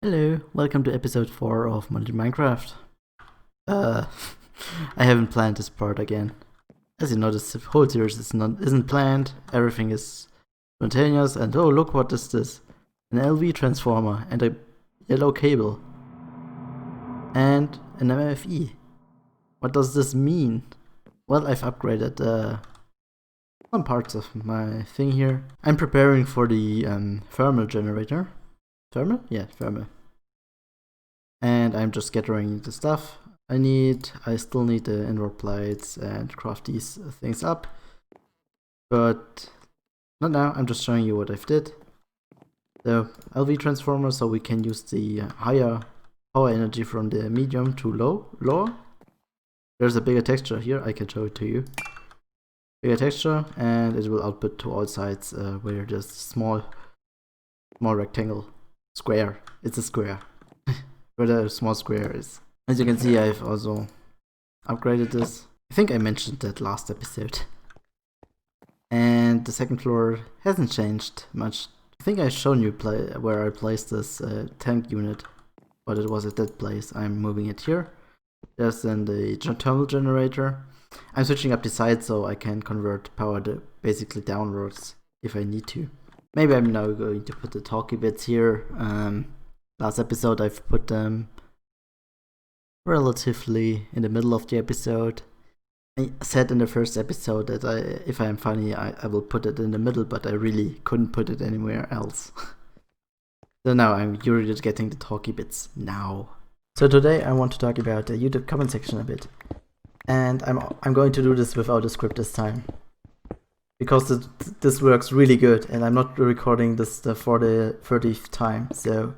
Hello, welcome to episode 4 of Modded Minecraft. I haven't planned this part again. As you notice, the whole series isn't planned, everything is spontaneous, and oh look, what is this? An LV transformer and a yellow cable. And an MFE. What does this mean? Well, I've upgraded some parts of my thing here. I'm preparing for the thermal generator. Thermal? Yeah, thermal. And I'm just gathering the stuff I need. I still need the inward plates and craft these things up. But not now, I'm just showing you what I've did. The LV transformer, so we can use the higher power energy from the medium to lower. There's a bigger texture here, I can show it to you. Bigger texture, and it will output to all sides where there's small rectangle. Square. It's a square. Where the small square is. As you can see, I've also upgraded this. I think I mentioned that last episode. And the second floor hasn't changed much. I think I've shown you where I placed this tank unit, but it was at that place. I'm moving it here. There's then the thermal generator. I'm switching up the side so I can convert power basically downwards if I need to. Maybe I'm now going to put the talky bits here. Last episode I've put them relatively in the middle of the episode. I said in the first episode that if I am funny I will put it in the middle, but I really couldn't put it anywhere else. So now you're just getting the talky bits now. So today I want to talk about the YouTube comment section a bit. And I'm going to do this without a script this time. Because this works really good, and I'm not recording this for the 30th time, so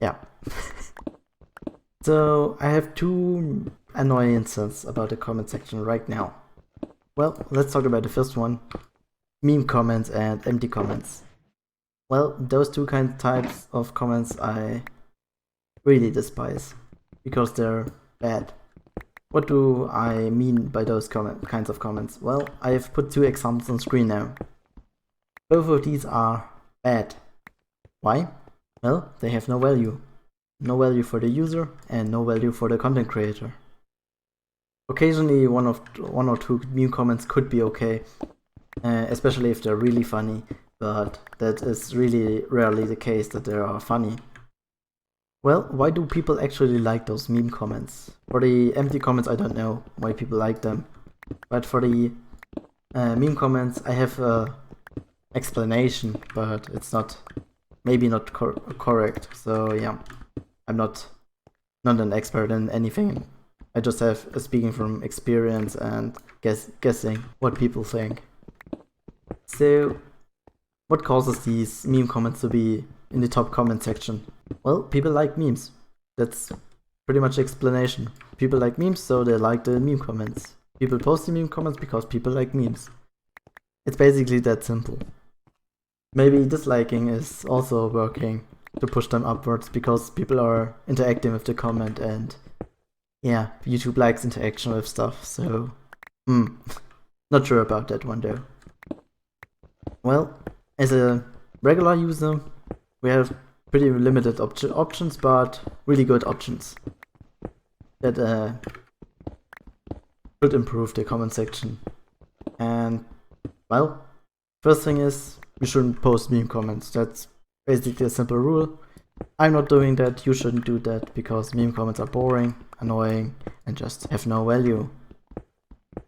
yeah. So I have two annoyances about the comment section right now. Well, let's talk about the first one. Meme comments and empty comments. Well, those two types of comments I really despise, because they're bad. What do I mean by those kinds of comments? Well, I've put two examples on screen now. Both of these are bad. Why? Well, they have no value. No value for the user and no value for the content creator. Occasionally one or two meme comments could be okay, especially if they're really funny, but that is really rarely the case that they are funny. Well, why do people actually like those meme comments? For the empty comments, I don't know why people like them. But for the meme comments, I have an explanation, but it's maybe not correct. So yeah, I'm not an expert in anything. I just have speaking from experience and guessing what people think. So, what causes these meme comments to be in the top comment section? Well, people like memes. That's pretty much the explanation. People like memes, so they like the meme comments. People post the meme comments because people like memes. It's basically that simple. Maybe disliking is also working to push them upwards because people are interacting with the comment, and yeah, YouTube likes interaction with stuff, so not sure about that one though. Well, as a regular user, we have pretty limited options, but really good options that could improve the comment section. And well, first thing is you shouldn't post meme comments. That's basically a simple rule. I'm not doing that, you shouldn't do that, because meme comments are boring, annoying, and just have no value.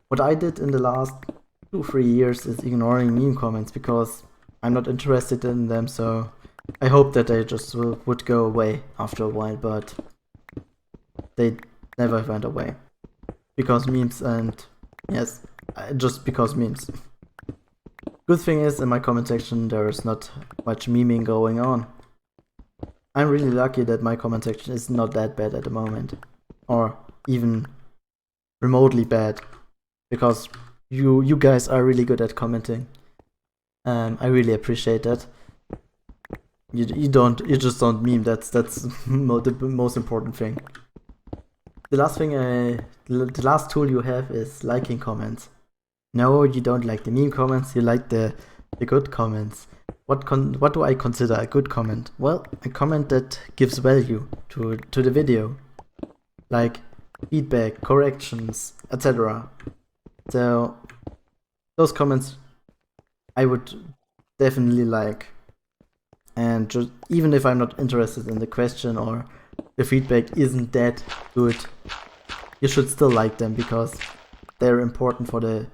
What I did in the last 2-3 years is ignoring meme comments because I'm not interested in them, so I hope that they just would go away after a while, but they never went away. Because memes, and yes, just because memes. Good thing is, in my comment section there is not much memeing going on. I'm really lucky that my comment section is not that bad at the moment. Or even remotely bad. Because you guys are really good at commenting. I really appreciate that. You just don't meme. That's the most important thing. The last tool you have is liking comments. No, you don't like the meme comments. You like the the good comments. What do I consider a good comment? Well, a comment that gives value to the video, like feedback, corrections, etc. So those comments I would definitely like, and just even if I'm not interested in the question or the feedback isn't that good, you should still like them because they're important for the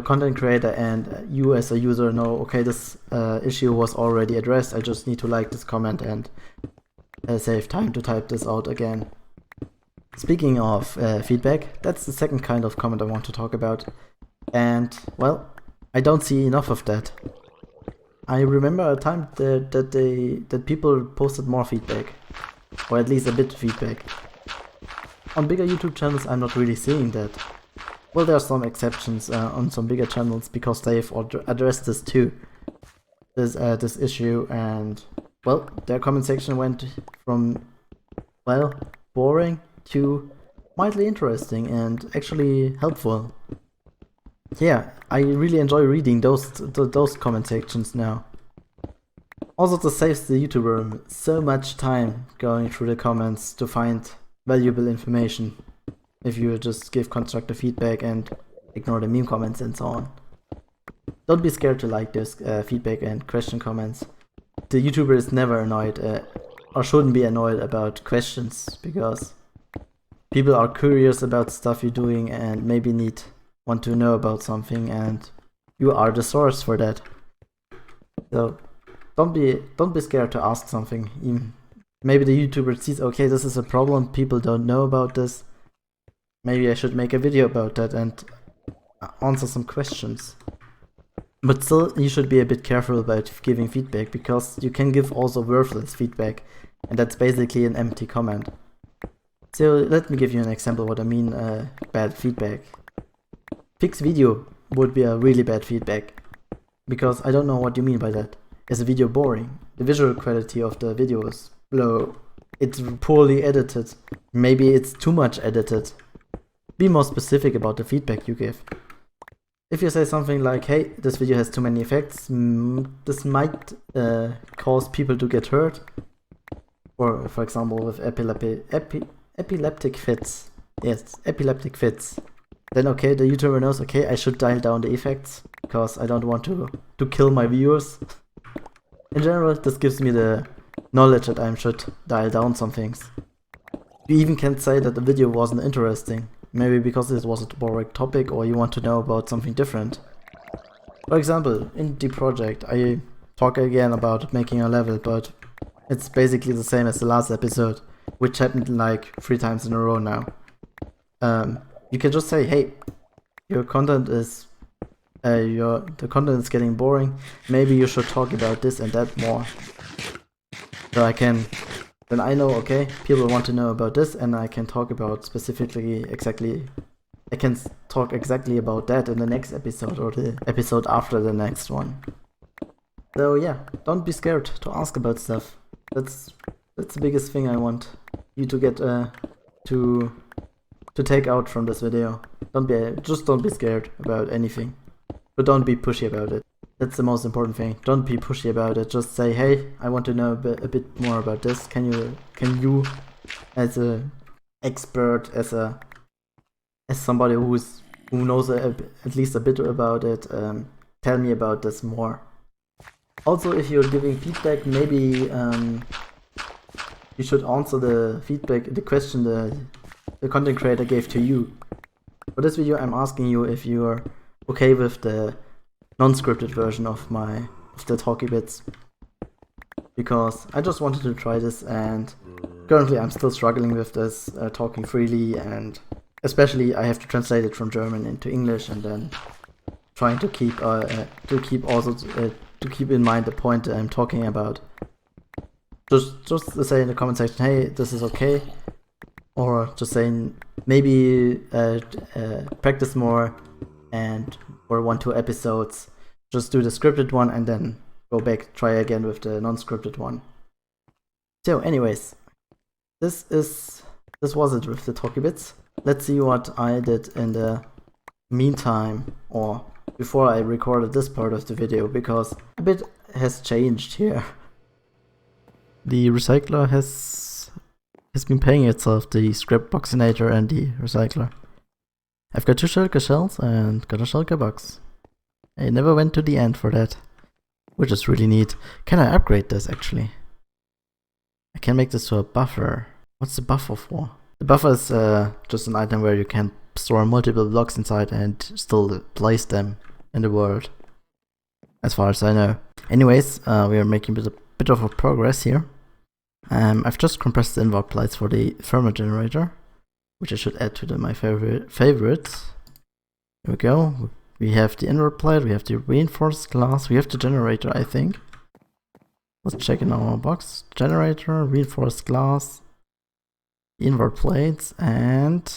content creator, and you as a user know, okay, this issue was already addressed, I just need to like this comment and save time to type this out again. Speaking of feedback, that's the second kind of comment I want to talk about, and well, I don't see enough of that. I remember a time that people posted more feedback, or at least a bit of feedback. On bigger YouTube channels, I'm not really seeing that. Well, there are some exceptions on some bigger channels because they've addressed this too, this issue, and well, their comment section went from, well, boring to mildly interesting and actually helpful. Yeah, I really enjoy reading those comment sections now. Also, this saves the YouTuber so much time going through the comments to find valuable information, if you just give constructive feedback and ignore the meme comments and so on. Don't be scared to like this feedback and question comments. The YouTuber is never annoyed or shouldn't be annoyed about questions, because people are curious about stuff you're doing and maybe want to know about something, and you are the source for that. So don't be scared to ask something. Maybe the YouTuber sees, okay, this is a problem, people don't know about this. Maybe I should make a video about that and answer some questions. But still, you should be a bit careful about giving feedback, because you can give also worthless feedback, and that's basically an empty comment. So let me give you an example what I mean bad feedback. Fix video would be a really bad feedback, because I don't know what you mean by that. Is the video boring? The visual quality of the video is low. It's poorly edited. Maybe it's too much edited. Be more specific about the feedback you give. If you say something like, hey, this video has too many effects, this might cause people to get hurt. Or, for example, with epileptic fits. Yes, epileptic fits. Then okay, the YouTuber knows, okay, I should dial down the effects, because I don't want to kill my viewers. In general, this gives me the knowledge that I should dial down some things. You even can say that the video wasn't interesting. Maybe because it was a boring topic, or you want to know about something different. For example, in the project, I talk again about making a level, but it's basically the same as the last episode, which happened like 3 times in a row now. You can just say, hey, your content is the content is getting boring. Maybe you should talk about this and that more. So then I know, okay, people want to know about this, and I can talk about I can talk exactly about that in the next episode or the episode after the next one. So yeah, don't be scared to ask about stuff. That's the biggest thing I want you to get to take out from this video. Don't be scared about anything, but don't be pushy about it. That's the most important thing. Don't be pushy about it. Just say, hey, I want to know a bit more about this. Can you, as a expert, as somebody who knows at least a bit about it, tell me about this more. Also, if you're giving feedback, maybe you should answer the question the content creator gave to you. For this video, I'm asking you if you're okay with the non-scripted version of the talkie bits, because I just wanted to try this, and currently I'm still struggling with this talking freely, and especially I have to translate it from German into English, and then trying to keep in mind the point that I'm talking about. Just say in the comment section, hey, this is okay, or just saying maybe practice more, and for 1-2 episodes just do the scripted one and then go back, try again with the non-scripted one. So anyways, this was it with the talkie bits. Let's see what I did in the meantime, or before I recorded this part of the video, because a bit has changed here. The recycler has been paying itself, the scrap boxinator and the recycler. I've got 2 shulker shells and got a shulker box. I never went to the end for that, which is really neat. Can I upgrade this actually? I can make this to a buffer. What's the buffer for? The buffer is just an item where you can store multiple blocks inside and still place them in the world, as far as I know. Anyways, we are making a bit of a progress here. I've just compressed the invert plates for the thermal generator, which I should add to my favorites. Here we go. We have the invert plate, we have the reinforced glass, we have the generator, I think. Let's check in our box. Generator, reinforced glass, invert plates, and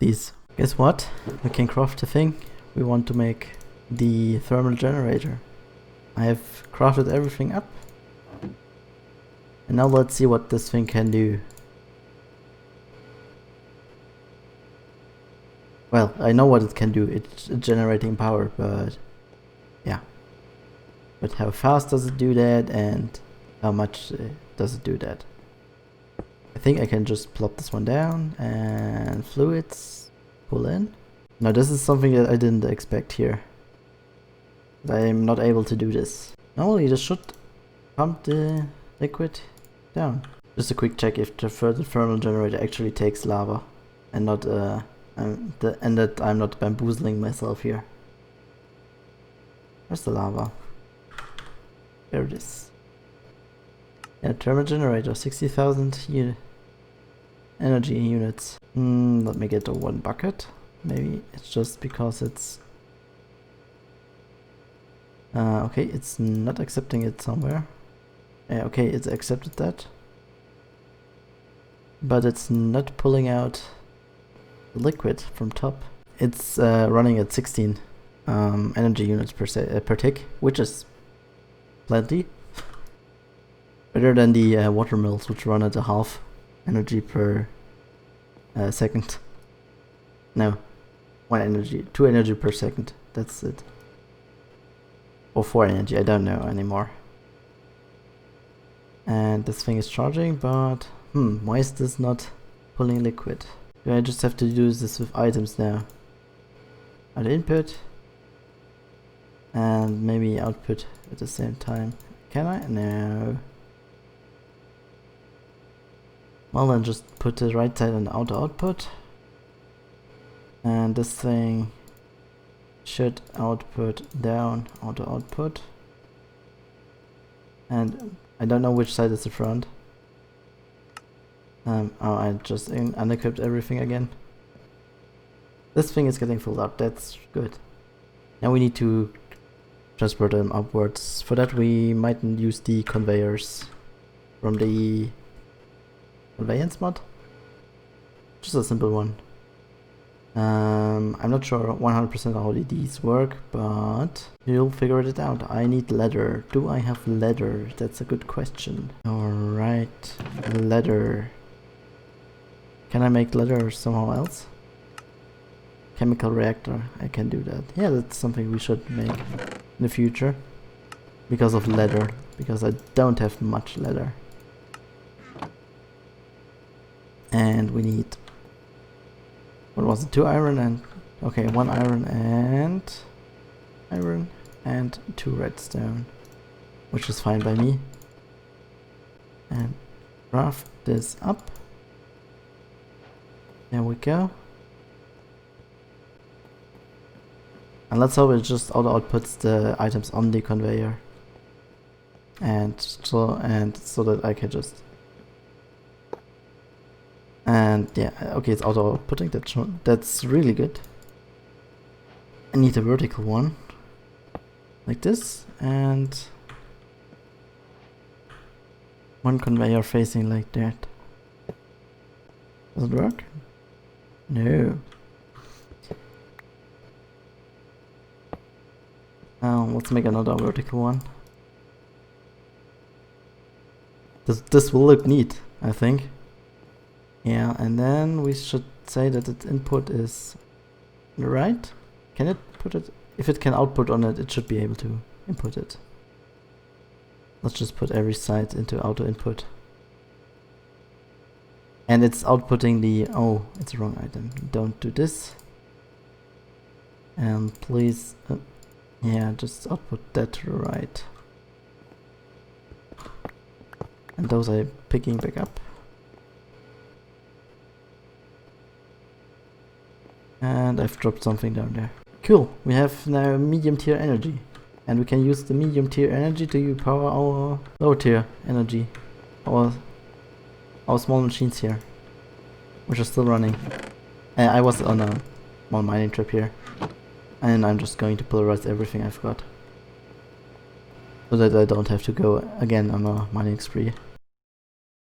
these. Guess what? We can craft the thing. We want to make the thermal generator. I have crafted everything up. And now let's see what this thing can do. Well, I know what it can do. It's generating power, but yeah. But how fast does it do that, and how much does it do that? I think I can just plop this one down and fluids pull in. Now this is something that I didn't expect here. I'm not able to do this. Normally this should pump the liquid down. Just a quick check if the thermal generator actually takes lava and not and that I'm not bamboozling myself here. Where's the lava? There it is. Yeah, thermal generator, 60,000 energy units. Let me get the 1 bucket. Maybe it's just because it's... okay, it's not accepting it somewhere. Yeah, okay, it's accepted that. But it's not pulling out the liquid from top. It's running at 16 energy units per tick, which is plenty. Better than the water mills, which run at a half energy per second. No, 2 energy per second. That's it. Or 4 energy, I don't know anymore. And this thing is charging, but why is this not pulling liquid? Do I just have to do this with items now? Add input and maybe output at the same time. Can I? No. Well, then just put the right side on the auto output. And this thing should output down, auto output. And I don't know which side is the front. Oh, I just unequipped everything again. This thing is getting filled up, that's good. Now we need to transport them upwards. For that we might use the conveyors from the conveyance mod. Just a simple one. I'm not sure 100% how these work, but you'll figure it out. I need leather. Do I have leather? That's a good question. Alright, leather. Can I make leather somehow else? Chemical reactor, I can do that. Yeah, that's something we should make in the future. Because of leather. Because I don't have much leather. And we need... what was it? 2 iron and... okay, 1 iron and 2 redstone. Which is fine by me. And craft this up. There we go. And let's hope it just auto outputs the items on the conveyor. And so that I can just... and yeah, okay, it's auto outputting, that's really good. I need a vertical one. Like this, and 1 conveyor facing like that. Does it work? No. Let's make another vertical one. This will look neat, I think. Yeah, and then we should say that its input is on the right. Can it put it? If it can output on it, it should be able to input it. Let's just put every side into auto input. And it's outputting the... oh, it's the wrong item. Don't do this. And please... yeah, just output that to the right. And those are picking back up. And I've dropped something down there. Cool, we have now medium tier energy. And we can use the medium tier energy to power our low tier energy. Our small machines here, which are still running. I was on a small mining trip here. And I'm just going to polarize everything I've got. So that I don't have to go again on a mining spree.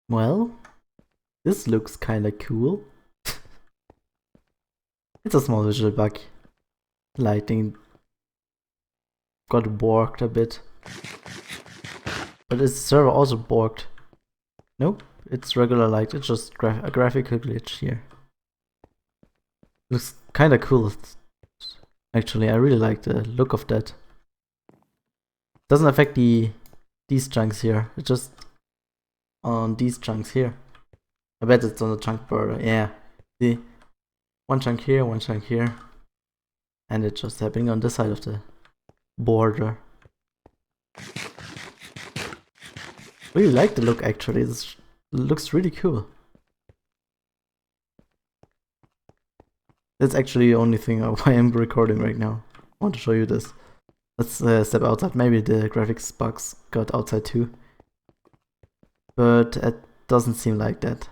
Well, this looks kinda cool. It's a small visual bug. Lighting got borked a bit. But is the server also borked? Nope, it's regular light, it's just a graphical glitch here. Looks kinda cool. Actually, I really like the look of that. Doesn't affect these chunks here, it's just on these chunks here. I bet it's on the chunk border, yeah. See? One chunk here, one chunk here. And it's just happening on this side of the border. Really like the look actually, it looks really cool. That's actually the only thing why I'm recording right now. I want to show you this. Let's step outside, maybe the graphics bugs got outside too. But it doesn't seem like that.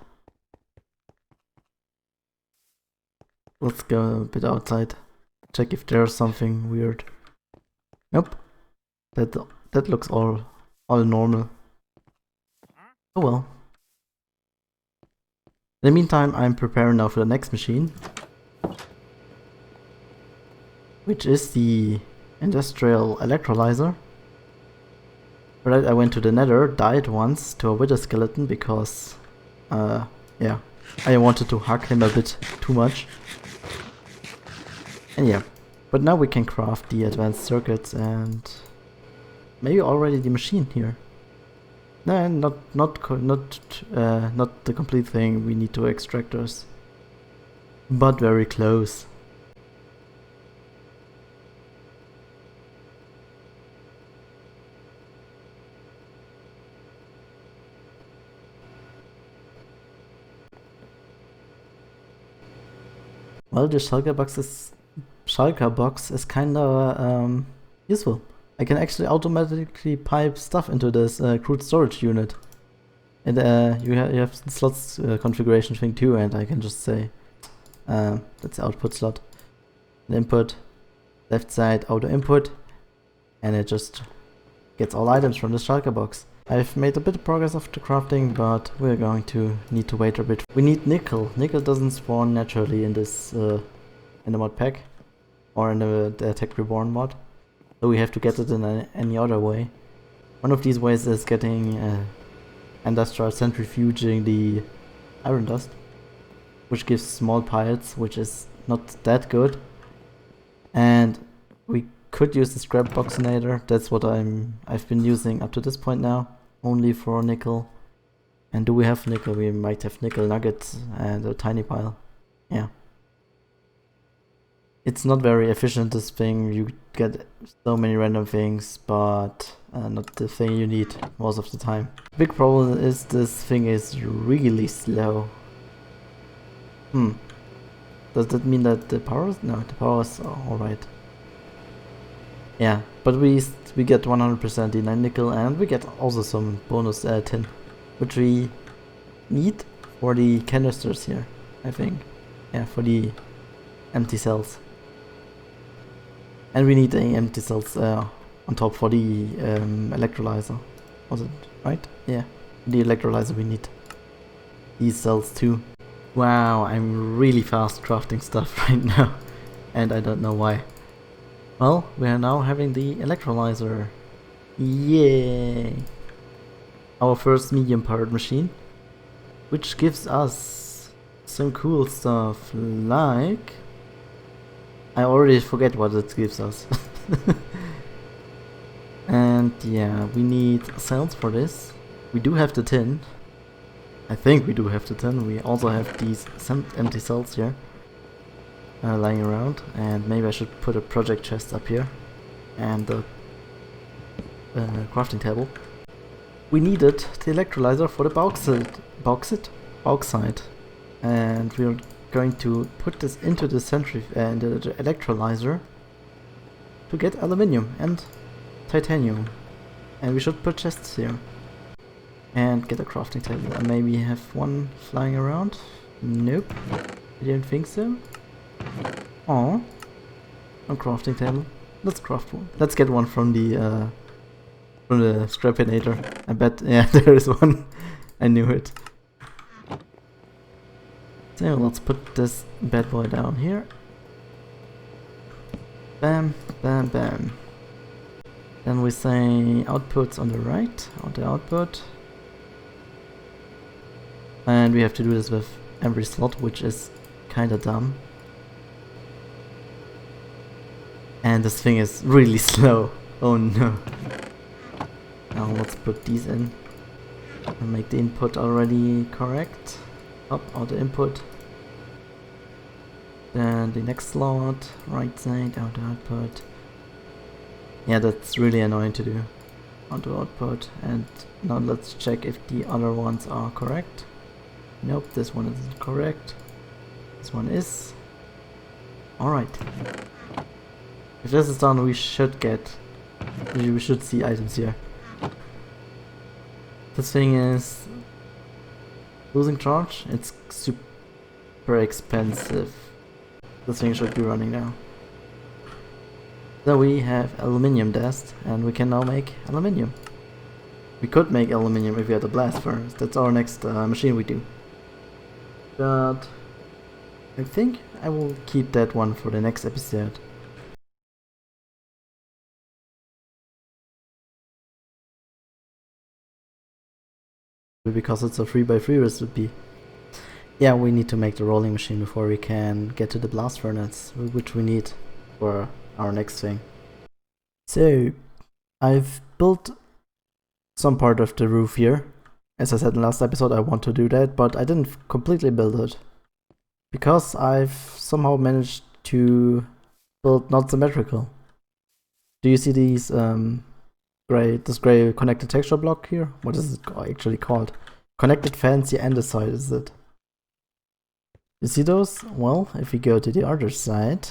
Let's go a bit outside. Check if there's something weird. Nope. That looks all normal. Oh well. In the meantime, I'm preparing now for the next machine. Which is the industrial electrolyzer. For that I went to the nether, died once to a wither skeleton because yeah, I wanted to hack him a bit too much. And yeah, but now we can craft the advanced circuits and maybe already the machine here. No, not the complete thing. We need 2 extractors, but very close. Well, the shulker box is kinda useful. I can actually automatically pipe stuff into this crude storage unit. And you have slots configuration thing too, and I can just say that's the output slot. The input, left side auto input, and it just gets all items from the shulker box. I've made a bit of progress of the crafting, but we're going to need to wait a bit. We need nickel. Nickel doesn't spawn naturally in this in the mod pack or in the Tech Reborn mod, so we have to get it in any other way. One of these ways is getting industrial centrifuging the iron dust, which gives small piles, which is not that good. And we could use the scrap boxinator. That's what I've been using up to this point now, only for nickel. And do we have nickel? We might have nickel nuggets and a tiny pile. Yeah. It's not very efficient, this thing. You get so many random things, but not the thing you need most of the time. Big problem is this thing is really slow. Does that mean that the power is... no, the power is alright. Yeah, but we get 100% D9 nickel, and we get also some bonus tin, which we need for the canisters here, I think. Yeah, for the empty cells. And we need the empty cells on top for the electrolyzer. Was it right? Yeah, the electrolyzer we need these cells too. Wow, I'm really fast crafting stuff right now, and I don't know why. Well, we are now having the electrolyzer. Yay! Our first medium powered machine, which gives us some cool stuff like I already forget what it gives us. And yeah, we need cells for this. We do have the tin. I think we do have the tin. We also have these empty cells here lying around. And maybe I should put a project chest up here and the crafting table. We needed the electrolyzer for the bauxite, and we're going to put this into the the electrolyzer to get aluminium and titanium, and we should put chests here and get a crafting table and maybe have one flying around. Nope, I didn't think so. Oh, a crafting table. Let's craft one. Let's get one from the scrapinator. I bet, yeah, there is one. I knew it. So let's put this bad boy down here. Bam, bam, bam. Then we say outputs on the right, on the output. And we have to do this with every slot, which is kinda dumb. And this thing is really slow. Oh no. Now let's put these in and make the input already correct. Up on the input. Then the next slot, right side, out output. Yeah, that's really annoying to do. Onto output. And now let's check if the other ones are correct. Nope, this one isn't correct. This one is. Alright. If this is done, we should see items here. This thing is losing charge. It's super expensive. This thing should be running now. So we have aluminium dust, and we can now make aluminium. We could make aluminium if we had a blast furnace. That's our next machine we do. But I think I will keep that one for the next episode. Because it's a 3x3 recipe. Yeah, we need to make the rolling machine before we can get to the blast furnace, which we need for our next thing. So, I've built some part of the roof here. As I said in the last episode, I want to do that, but I didn't completely build it. Because I've somehow managed to build not symmetrical. Do you see these this gray connected texture block here? What is it actually called? Connected fancy andesite is it? You see those? Well, if we go to the other side,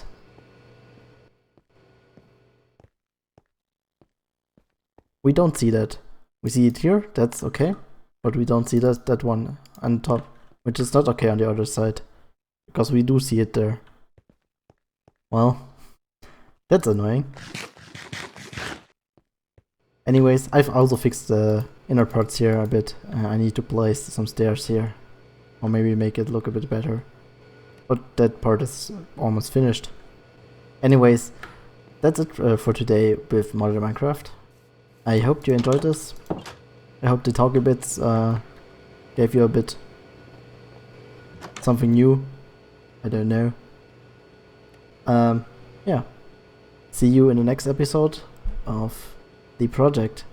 we don't see that. We see it here, that's okay, but we don't see that one on top, which is not okay on the other side, because we do see it there. Well, that's annoying. Anyways, I've also fixed the inner parts here a bit. I need to place some stairs here, or maybe make it look a bit better. But that part is almost finished. Anyways, that's it for today with Modern Minecraft. I hope you enjoyed this. I hope the talky bits gave you a bit something new. I don't know. Yeah. See you in the next episode of the project.